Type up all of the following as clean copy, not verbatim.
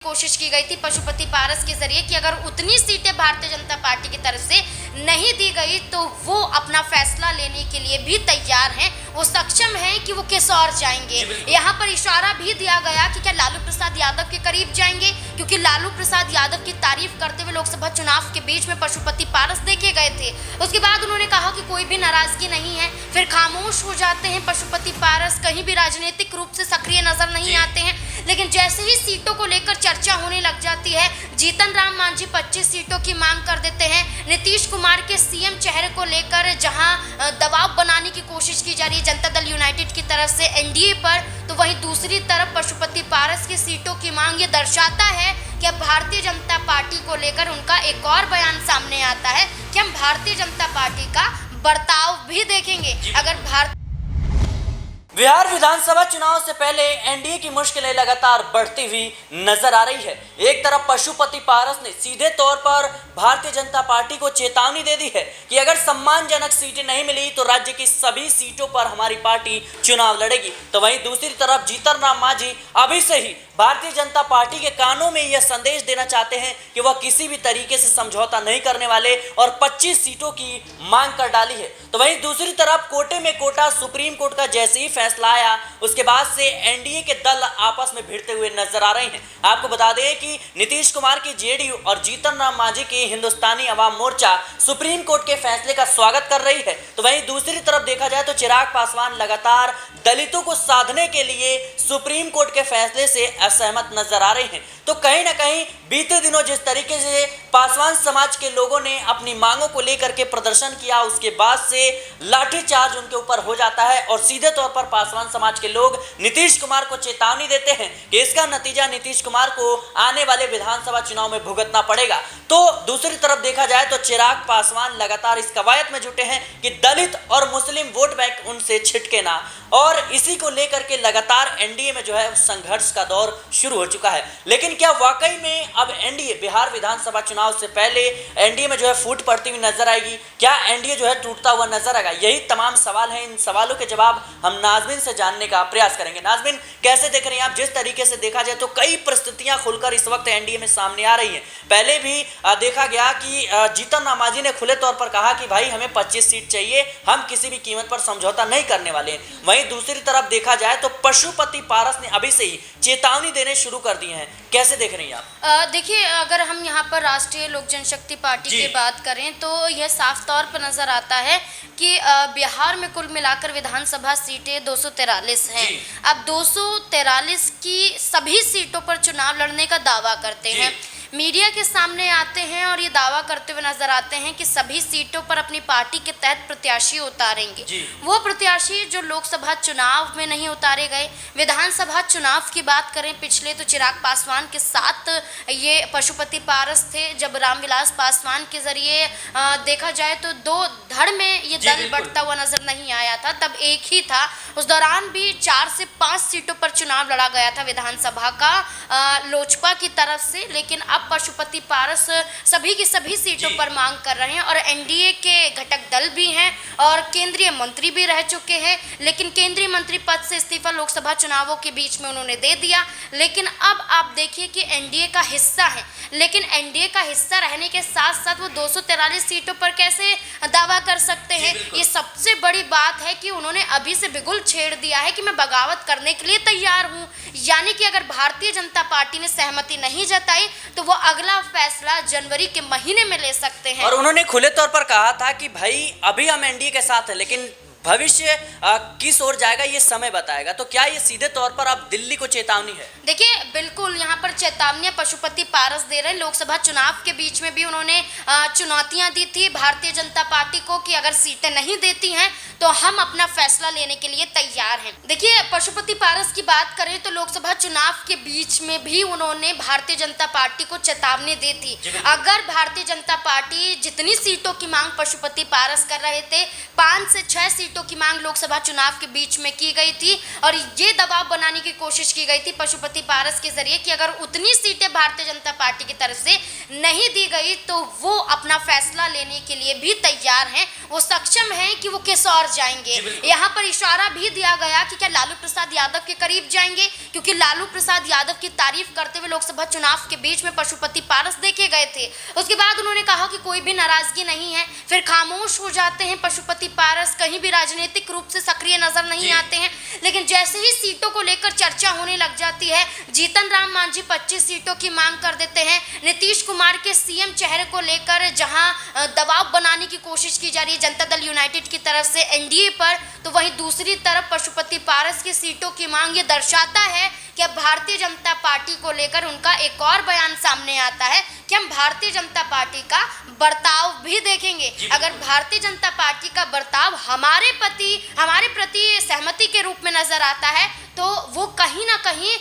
कोशिश की गई थी पशुपति पारस के जरिए कि अगर उतनी सीटें भारतीय जनता पार्टी की तरफ से नहीं दी गई तो वो अपना फैसला लेने के लिए भी तैयार हैं, वो सक्षम हैं कि वो किस और जाएंगे। यहाँ पर इशारा भी दिया गया कि क्या लालू प्रसाद यादव के करीब जाएंगे, क्योंकि लालू प्रसाद यादव की तारीफ करते हुए लोकसभा चुनाव के बीच में पशुपति पारस देखे गए थे। उसके बाद उन्होंने कहा कि कोई भी नाराजगी नहीं है, फिर खामोश हो जाते हैं पशुपति पारस, कहीं भी राजनीतिक रूप से सक्रिय नजर नहीं आते हैं। लेकिन जैसे ही सीटों को लेकर चर्चा होने लग जाती है, जीतन राम मांझी 25 सीटों की मांग कर देते हैं। नीतीश कुमार के सीएम चेहरे को लेकर जहां दबाव बनाने की कोशिश की जा रही है जनता दल यूनाइटेड की तरफ से एनडीए पर, तो वहीं दूसरी तरफ पशुपति पारस की सीटों की मांग ये दर्शाता है कि अब भारतीय जनता पार्टी को लेकर उनका एक और बयान सामने आता है कि हम भारतीय जनता पार्टी का बर्ताव भी देखेंगे। अगर बिहार विधानसभा चुनाव से पहले एनडीए की मुश्किलें लगातार बढ़ती हुई नजर आ रही है। एक तरफ पशुपति पारस ने सीधे तौर पर भारतीय जनता पार्टी को चेतावनी दे दी है कि अगर सम्मानजनक सीटें नहीं मिली तो राज्य की सभी सीटों पर हमारी पार्टी चुनाव लड़ेगी। तो वहीं दूसरी तरफ जीतन राम मांझी अभी से ही भारतीय जनता पार्टी के कानों में यह संदेश देना चाहते हैं कि वह किसी भी तरीके से समझौता नहीं करने वाले और 25 सीटों की मांग कर डाली है। तो वहीं दूसरी तरफ कोटे में कोटा, सुप्रीम कोर्ट का जैसे ही फैसला आया उसके बाद से एनडीए के दल आपस में भिड़ते हुए नजर आ रहे हैं। आपको बता दें कि नीतीश कुमार की जेडीयू और जीतन राम मांझी की हिंदुस्तानी अवाम मोर्चा सुप्रीम कोर्ट के फैसले का स्वागत कर रही है। तो वहीं दूसरी तरफ देखा जाए तो चिराग पासवान लगातार दलितों को साधने के लिए सुप्रीम कोर्ट के फैसले से असहमत नजर आ रहे हैं। तो कहीं ना कहीं बीते दिनों जिस तरीके से पासवान समाज के लोगों ने अपनी मांगों को लेकर के प्रदर्शन किया, उसके बाद से लाठीचार्ज उनके ऊपर हो जाता है और सीधे तौर पर पासवान समाज के लोग नीतीश कुमार को चेतावनी देते हैं कि इसका नतीजा नीतीश कुमार को आने वाले विधानसभा चुनाव में भुगतना पड़ेगा। तो दूसरी तरफ देखा जाए तो चिराग पासवान लगातार इस कवायद में जुटे हैं कि दलित और मुस्लिम वोट बैंक उनसे छिटके ना, और इसी को लेकर के लगातार एनडीए में जो है संघर्ष का दौर शुरू हो चुका है। लेकिन क्या वाकई में अब एनडीए बिहार विधानसभा चुनाव से पहले एनडीए में जो है फूट पड़ती हुई नजर आएगी? क्या एनडीए जो है टूटता हुआ नजर आएगा? यही तमाम सवाल हैं। इन सवालों के जवाब हम नाज़मीन से जानने का प्रयास करेंगे। नाज़मीन, कैसे देख रहे हैं आप? जिस तरीके से देखा जाए तो कई परिस्थितियां खुलकर इस वक्त एनडीए में सामने आ रही हैं। पहले भी देखा गया कि जीतन राम मांझी ने खुले तौर पर कहा कि भाई हमें 25 सीट चाहिए, हम किसी भी कीमत पर समझौता नहीं करने वाले हैं। वहीं दूसरी तरफ देखा जाए तो पशुपति पारस ने अभी से ही चेतावनी देने शुरू कर दी है। कैसे देख रही हैं आप? देखिए, अगर हम यहाँ पर राष्ट्रीय लोक जनशक्ति पार्टी की बात करें तो यह साफ तौर पर नजर आता है कि बिहार में कुल मिलाकर विधानसभा सीटें 243 हैं। अब 243 की सभी सीटों पर चुनाव लड़ने का दावा करते हैं, मीडिया के सामने आते हैं और ये दावा करते हुए नजर आते हैं कि सभी सीटों पर अपनी पार्टी के तहत प्रत्याशी उतारेंगे। वो प्रत्याशी जो लोकसभा चुनाव में नहीं उतारे गए। विधानसभा चुनाव की बात करें पिछले, तो चिराग पासवान के साथ ये पशुपति पारस थे। जब रामविलास पासवान के जरिए देखा जाए तो दो धड़ में ये दल बढ़ता हुआ नजर नहीं आया था, तब एक ही था। उस दौरान भी 4 से 5 सीटों पर चुनाव लड़ा गया था विधानसभा का लोजपा की तरफ से। लेकिन अब पशुपति पारस सभी की सभी सीटों पर मांग कर रहे हैं और एनडीए के घटक दल भी हैं और केंद्रीय मंत्री भी रह चुके हैं। लेकिन केंद्रीय मंत्री पद से इस्तीफा लोकसभा चुनावों के बीच में उन्होंने दे दिया। लेकिन अब आप देखिए कि एनडीए का हिस्सा है, लेकिन एनडीए का हिस्सा रहने के साथ साथ वो 243 सीटों पर कैसे दावा कर सकते हैं? ये सबसे बड़ी बात है कि उन्होंने अभी से बिगुल छेड़ दिया है कि मैं बगावत करने के लिए तैयार हूँ। यानी कि अगर भारतीय जनता पार्टी ने सहमति नहीं जताई तो वो अगला फैसला जनवरी के महीने में ले सकते हैं। और उन्होंने खुले तौर पर कहा था कि भाई अभी हम एनडीए के साथ हैं, लेकिन भविष्य किस ओर जाएगा ये समय बताएगा। तो क्या ये सीधे तौर पर अब दिल्ली को चेतावनी है? देखिए, बिल्कुल यहाँ पर चेतावनियां पशुपति पारस दे रहे हैं। लोकसभा चुनाव के बीच में भी उन्होंने चुनौतियां दी थी भारतीय जनता पार्टी को कि अगर सीटें नहीं देती हैं तो हम अपना फैसला लेने के लिए तैयार हैं। देखिए, पशुपति पारस की बात करें तो लोकसभा चुनाव के बीच में भी उन्होंने भारतीय जनता पार्टी को चेतावनी दी थी। अगर भारतीय जनता पार्टी जितनी सीटों की मांग पशुपति पारस कर रहे थे, 5 से 6 सीटों की मांग लोकसभा चुनाव के बीच में की गई थी और ये दबाव बनाने की कोशिश की गई थी पशुपति पारस के जरिए कि अगर उतनी सीटें भारतीय जनता पार्टी की तरफ से नहीं दी गई तो वो अपना फैसला लेने के लिए भी तैयार हैं, वो सक्षम हैं कि वो किस ओर जाएंगे। यहाँ पर इशारा भी दिया गया कि क्या लालू प्रसाद यादव के करीब जाएंगे, क्योंकि लालू प्रसाद यादव की तारीफ करते हुए लोकसभा चुनाव के बीच में पशुपति पारस देखे गए थे। उसके बाद उन्होंने कहा कि कोई भी नाराजगी नहीं है, फिर खामोश हो जाते हैं पशुपति पारस, कहीं भी राजनीतिक रूप से सक्रिय नजर नहीं आते हैं। लेकिन जैसे ही सीटों को लेकर चर्चा होने लग जाती है, जीतन राम मांझी 25 सीटों की मांग कर देते हैं। नीतीश कुमार के सीएम चेहरे को लेकर जहां दबाव बनाने की कोशिश की जा रही है जनता दल यूनाइटेड की तरफ से एनडीए पर, तो वहीं दूसरी तरफ पशुपति पारस की सीटों की मांग ये दर्शाता है कि अब भारतीय जनता पार्टी को लेकर उनका एक और बयान सामने आता है कि हम भारतीय जनता पार्टी का बर्ताव भी देखेंगे। अगर भारतीय जनता पार्टी का बर्ताव हमारे प्रति सहमति के रूप में नजर आता है तो वो कहीं ना कहीं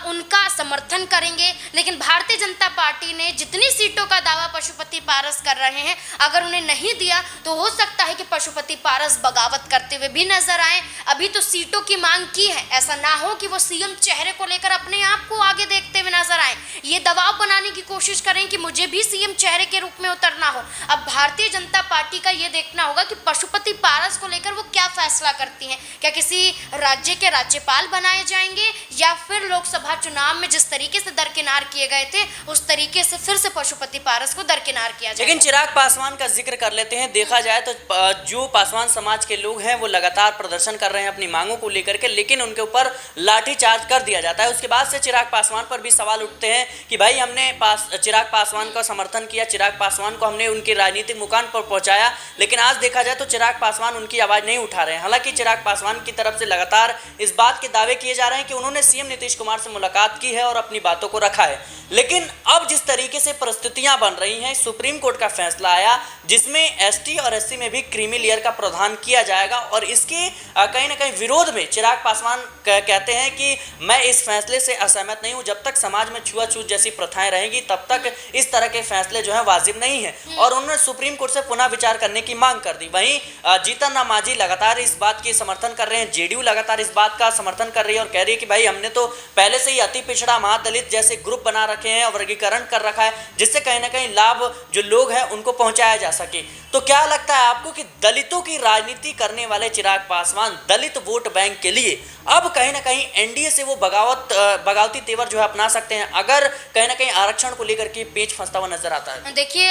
उनका समर्थन करेंगे। लेकिन भारतीय जनता पार्टी ने जितनी सीटों का दावा पशुपति पारस कर रहे हैं, अगर उन्हें नहीं दिया तो हो सकता है कि पशुपति पारस बगावत करते हुए भी नजर आए। अभी तो सीटों की मांग की है, ऐसा ना हो कि वो सीएम चेहरे को लेकर अपने आप को आगे देखते हुए नजर आए, ये दबाव बनाने की कोशिश करें कि मुझे भी सीएम चेहरे के रूप में उतरना हो। अब भारतीय जनता पार्टी का ये देखना होगा कि पशुपति पारस को लेकर वो क्या फैसला करती हैं। क्या किसी राज्य के राज्यपाल बनाए जाएंगे या फिर लोकसभा चुनाव में जिस तरीके से दरकिनार किए गए थे उस तरीके से फिर से पशुपति पारस को दरकिनार किया जाएगा। लेकिन चिराग पासवान का जिक्र कर लेते हैं। देखा जाए तो जो पासवान समाज के लोग हैं वो लगातार प्रदर्शन कर रहे हैं अपनी मांगों को लेकर के, लेकिन उनके ऊपर लाठीचार्ज कर दिया जाता है। उसके बाद से चिराग पासवान पर भी सवाल उठते हैं कि भाई हमने चिराग पासवान का समर्थन किया, चिराग पासवान को हमने उनके राजनीतिक मुकाम पर पहुंचाया, लेकिन आज देखा जाए तो चिराग पासवान उनकी आवाज नहीं उठा रहे हैं। हालांकि चिराग पासवान की तरफ से लगातार इस बात के दावे किए जा रहे हैं कि उन्होंने सीएम नीतीश कुमार से मुलाकात की है और अपनी बातों को रखा है। लेकिन अब जिस तरीके से परिस्थितियां बन रही हैं, सुप्रीम कोर्ट का फैसला आया जिसमें एसटी और एससी में भी क्रीमी लेयर का प्रावधान किया जाएगा और इसके कहीं ना कहीं विरोध में चिराग पासवान कहते हैं कि मैं इस फैसले से असहमत नहीं हूं। जब तक समाज में छुआछूत जैसी प्रथाएं रहेंगी तब तक इस तरह के फैसले जो है वाजिब नहीं है और उन्होंने सुप्रीम कोर्ट से पुनः विचार करने की मांग कर दी। वहीं जीतन राम मांझी लगातार इस बात की समर्थन कर रहे हैं, जेडीयू लगातार इस बात का समर्थन कर रही है और कह रही है कि भाई हमने तो पहले से ही अति पिछड़ा महादलित जैसे ग्रुप बना रखे हैं, वर्गीकरण कर रखा है जिससे कहीं ना कहीं लाभ जो लोग हैं उनको पहुंचाया जा सके। तो क्या लगता है आपको कि दलितों की राजनीति करने वाले चिराग पासवान दलित वोट बैंक के लिए अब कहीं ना कहीं एनडीए से वो बगावती तेवर जो है अपना सकते हैं अगर कहीं ना कहीं आरक्षण को लेकर के पेच फंसता हुआ नजर आता है? देखिए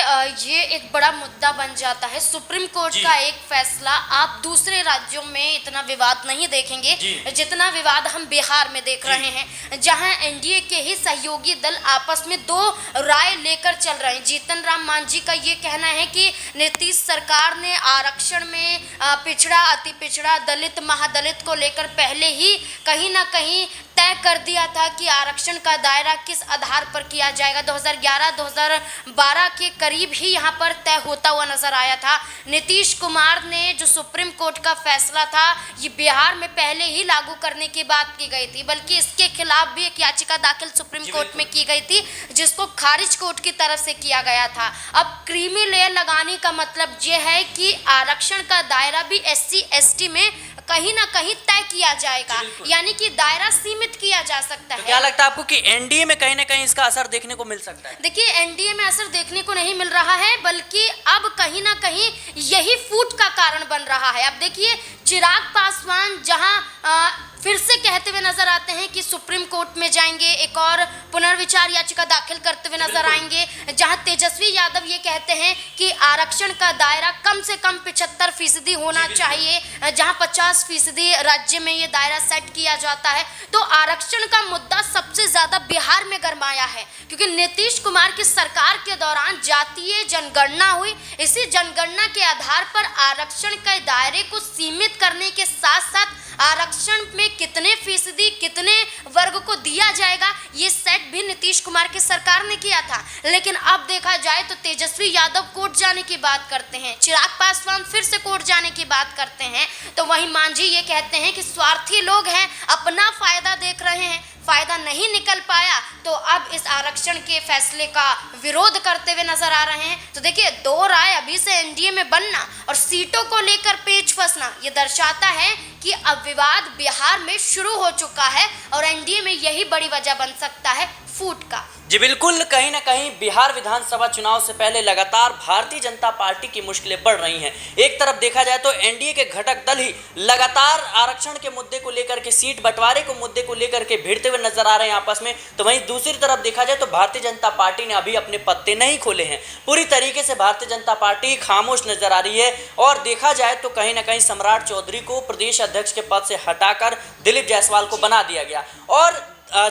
ये एक बड़ा मुद्दा बन जाता है। सुप्रीम कोर्ट का एक फैसला आप दूसरे राज्यों में इतना विवाद नहीं देखेंगे जितना विवाद हम बिहार में देख रहे हैं, जहां एनडीए के ही सहयोगी दल आपस में दो राय लेकर चल रहे हैं। जीतन राम मांझी का ये कहना है कि नीतीश सरकार ने आरक्षण में पिछड़ा, अति पिछड़ा, दलित, महादलित को लेकर पहले ही कहीं ना कहीं तय कर दिया था कि आरक्षण का दायरा किस आधार पर किया जाएगा। 2011-2012 के करीब ही यहाँ पर तय होता हुआ नजर आया था। नीतीश कुमार ने जो सुप्रीम कोर्ट का फैसला था ये बिहार में पहले ही लागू करने की बात की गई थी, बल्कि इसके खिलाफ भी एक याचिका दाखिल सुप्रीम कोर्ट में की गई थी जिसको खारिज कोर्ट की तरफ से किया गया था। अब क्रीमी लेयर लगाने का मतलब ये है कि आरक्षण का दायरा भी SC/ST में कहीं ना कहीं तय किया जाएगा, यानी कि दायरा सीमित किया जा सकता है। क्या लगता है आपको कि एनडीए में कहीं ना कहीं इसका असर देखने को मिल सकता है? देखिए एनडीए में असर देखने को नहीं मिल रहा है, बल्कि अब कहीं ना कहीं यही फूट का कारण बन रहा है। अब देखिए चिराग पासवान जहां फिर से कहते हुए नजर आते हैं कि सुप्रीम कोर्ट में जाएंगे, एक और पुनर्विचार याचिका दाखिल करते हुए नजर आएंगे, जहां तेजस्वी यादव ये कहते हैं कि आरक्षण का दायरा कम से कम 75% होना चाहिए, जहां 50% राज्य में ये दायरा सेट किया जाता है। तो आरक्षण का मुद्दा सबसे ज्यादा बिहार में गरमाया है, क्योंकि नीतीश कुमार की सरकार के दौरान जातीय जनगणना हुई। इसी जनगणना के आधार पर आरक्षण के दायरे को सीमित करने के साथ साथ आरक्षण में कितने फीसदी कितने वर्ग को दिया जाएगा ये सेट भी नीतीश कुमार की सरकार ने किया था। लेकिन अब देखा जाए तो तेजस्वी यादव कोर्ट जाने की बात करते हैं, चिराग पासवान फिर से कोर्ट जाने की बात करते हैं, तो वहीं मांझी ये कहते हैं कि स्वार्थी लोग हैं, अपना फायदा देख रहे हैं, फायदा नहीं निकल पाया तो अब इस आरक्षण के फैसले का विरोध करते हुए नजर आ रहे हैं। तो देखिए दो राय अभी से एनडीए में बनना और सीटों को लेकर पेच फंसना ये दर्शाता है कि अब विवाद बिहार में शुरू हो चुका है और एनडीए में यही बड़ी वजह बन सकता है फूट का। जी बिल्कुल, कहीं ना कहीं बिहार विधानसभा चुनाव से पहले लगातार भारतीय जनता पार्टी की मुश्किलें बढ़ रही हैं। एक तरफ देखा जाए तो एनडीए के घटक दल ही लगातार आरक्षण के मुद्दे को लेकर के, सीट बंटवारे को मुद्दे को लेकर के भिड़ते हुए नजर आ रहे हैं आपस में। तो वहीं दूसरी तरफ देखा जाए तो भारतीय जनता पार्टी ने अभी अपने पत्ते नहीं खोले हैं। पूरी तरीके से भारतीय जनता पार्टी खामोश नजर आ रही है और देखा जाए तो कहीं ना कहीं सम्राट चौधरी को प्रदेश अध्यक्ष के पद से हटाकर दिलीप जायसवाल को बना दिया गया। और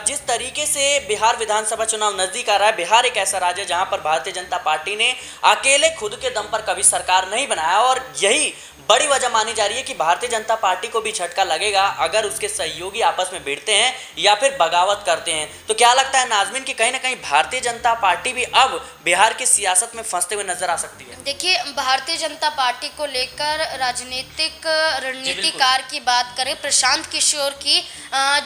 जिस तरीके से बिहार विधानसभा चुनाव नजदीक आ रहा है, बिहार एक ऐसा राज्य है जहां पर भारतीय जनता पार्टी ने अकेले खुद के दम पर कभी सरकार नहीं बनाया और यही बड़ी वजह मानी जा रही है कि भारतीय जनता पार्टी को भी झटका लगेगा अगर उसके सहयोगी आपस में भिड़ते हैं या फिर बगावत करते हैं। तो क्या लगता है नाज़मीन कि कहीं ना कहीं भारतीय जनता पार्टी भी अब बिहार की सियासत में फंसते हुए नजर आ सकती है? देखिए, भारतीय जनता पार्टी को लेकर राजनीतिक रणनीतिकार की बात करें, प्रशांत किशोर की,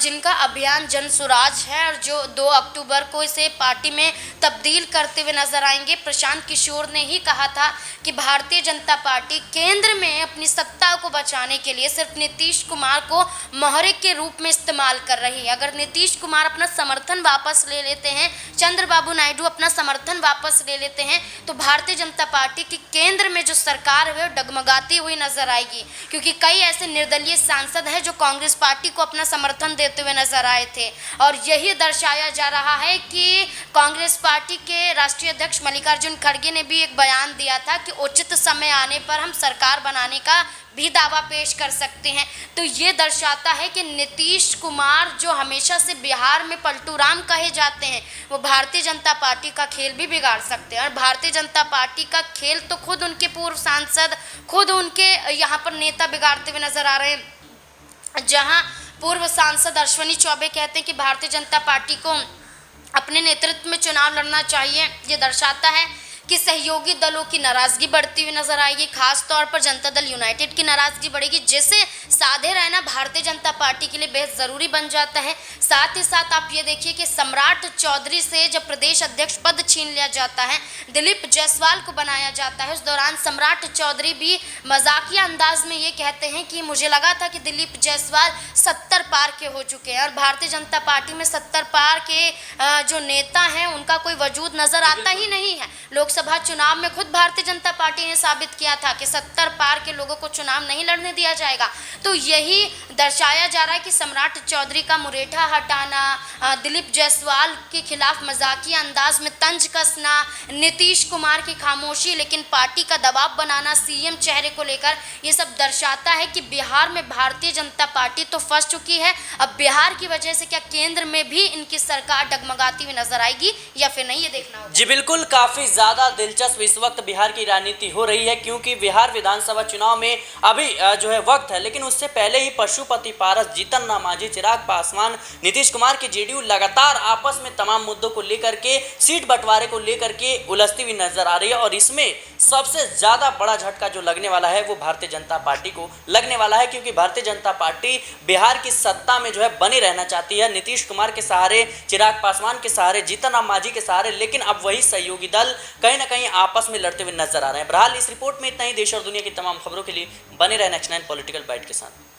जिनका अभियान जन स्वराज है और जो 2 अक्टूबर को इसे पार्टी में तब्दील करते हुए नजर आएंगे। प्रशांत किशोर ने ही कहा था कि भारतीय जनता पार्टी केंद्र में अपनी सत्ता को बचाने के लिए सिर्फ नीतीश कुमार को मोहरे के रूप में इस्तेमाल कर रही है। अगर नीतीश कुमार अपना समर्थन वापस ले लेते हैं, चंद्रबाबू नायडू अपना समर्थन वापस ले लेते हैं, तो भारतीय जनता पार्टी की केंद्र में जो सरकार है वो डगमगाती हुई नजर आएगी। क्योंकि कई ऐसे निर्दलीय सांसद हैं जो कांग्रेस पार्टी को अपना समर्थन देते हुए नजर आए थे और यही दर्शाया जा रहा है कि कांग्रेस पार्टी के राष्ट्रीय अध्यक्ष मल्लिकार्जुन खड़गे ने भी एक बयान दिया था कि उचित समय आने पर हम सरकार बनाने का भी दावा पेश कर सकते हैं। तो ये दर्शाता है कि नीतीश कुमार जो हमेशा से बिहार में पलटू राम कहे जाते हैं, वो भारतीय जनता पार्टी का खेल भी बिगाड़ सकते हैं। और भारतीय जनता पार्टी का खेल तो खुद उनके पूर्व सांसद, खुद उनके यहाँ पर नेता बिगाड़ते हुए नजर आ रहे हैं। जहाँ पूर्व सांसद अश्विनी चौबे कहते हैं कि भारतीय जनता पार्टी को अपने नेतृत्व में चुनाव लड़ना चाहिए। ये दर्शाता है कि सहयोगी दलों की नाराजगी बढ़ती हुई नजर आएगी, खास तौर पर जनता दल यूनाइटेड की नाराजगी बढ़ेगी, जिसे साधे रहना भारतीय जनता पार्टी के लिए बेहद ज़रूरी बन जाता है। साथ ही साथ आप ये देखिए कि सम्राट चौधरी से जब प्रदेश अध्यक्ष पद छीन लिया जाता है, दिलीप जायसवाल को बनाया जाता है, उस दौरान सम्राट चौधरी भी मजाकिया अंदाज में ये कहते हैं कि मुझे लगा था कि दिलीप जायसवाल 70 पार के हो चुके हैं और भारतीय जनता पार्टी में 70 पार के जो नेता हैं उनका कोई वजूद नज़र आता ही नहीं है। लोकसभा चुनाव में खुद भारतीय जनता पार्टी ने साबित किया था कि 70 पार के लोगों को चुनाव नहीं लड़ने दिया जाएगा। तो यही दर्शाया जा रहा है कि सम्राट चौधरी का मुरेठा हटाना, दिलीप जायसवाल के खिलाफ मजाकिया अंदाज में तंज कसना, नीतीश कुमार की खामोशी लेकिन पार्टी का दबाव बनाना सीएम चेहरे को लेकर, ये सब दर्शाता है कि बिहार में भारतीय जनता पार्टी तो फंस चुकी है। अब बिहार की वजह से क्या केंद्र में भी इनकी सरकार डगमगाती हुई नजर आएगी या फिर नहीं, ये देखना होगा। जी बिल्कुल, काफी ज्यादा दिलचस्प इस वक्त बिहार की राजनीति हो रही है क्योंकि बिहार विधानसभा चुनाव में अभी जो है वक्त है, लेकिन उससे पहले ही पशुपति पारस, जीतन राम मांझी, चिराग पासवान, नीतीश कुमार की जेडीयू लगातार आपस में तमाम मुद्दों को लेकर के, सीट बंटवारे को लेकर के उलझती हुई नजर आ रही है। और इसमें सबसे ज्यादा बड़ा झटका जो लगने वाला है वो भारतीय जनता पार्टी को लगने वाला है क्योंकि भारतीय जनता पार्टी बिहार की सत्ता में जो है बनी रहना चाहती है, नीतीश कुमार के सहारे, चिराग पासवान के सहारे, जीतन राम मांझी के सहारे, लेकिन अब वही सहयोगी दल कहीं ना कहीं आपस में लड़ते हुए नजर आ रहे हैं। बहरहाल इस रिपोर्ट में इतना ही। देश और दुनिया की तमाम खबरों के लिए बने रहना नेक्स्ट 9 पॉलिटिकल बाइट के साथ।